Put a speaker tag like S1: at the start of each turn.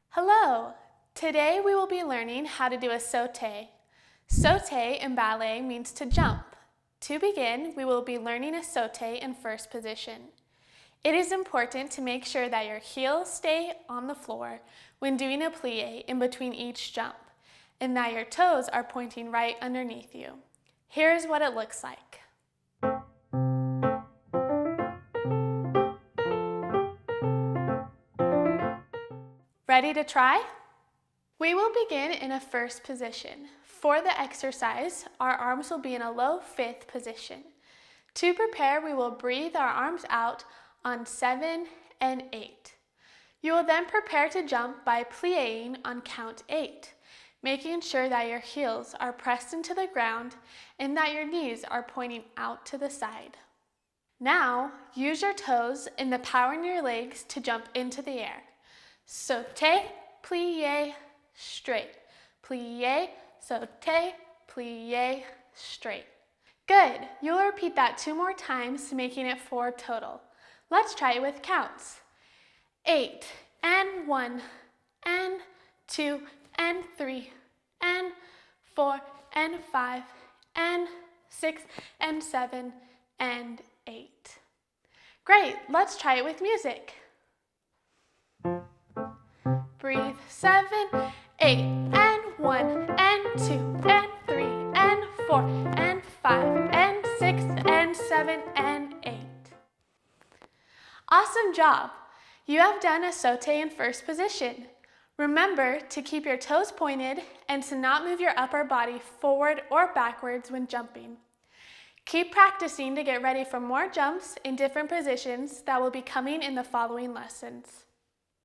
S1: Hello! Today we will be learning how to do a sauté. Sauté in ballet means to jump. To begin, we will be learning a sauté in first position. It is important to make sure that your heels stay on the floor when doing a plie in between each jump, and that your toes are pointing right underneath you. Here's what it looks like. Ready to try? We will begin in a first position. For the exercise, our arms will be in a low fifth position. To prepare, we will breathe our arms out on 7 and 8. You will then prepare to jump by plieing on count 8, making sure that your heels are pressed into the ground and that your knees are pointing out to the side. Now, use your toes and the power in your legs to jump into the air. Sauté, plie, straight. Plie, sauté, plie, straight. Good. You'll repeat that 2 more times, making it 4 total. Let's try it with counts. 8 and 1 and 2 and 3 and 4 and 5 and 6 and 7 and 8. Great. Let's try it with music. Breathe 7, 8, and 1, and 2, and 3, and 4, and 5, and 6, and 7, and 8. Awesome job! You have done a sauté in first position. Remember to keep your toes pointed and to not move your upper body forward or backwards when jumping. Keep practicing to get ready for more jumps in different positions that will be coming in the following lessons.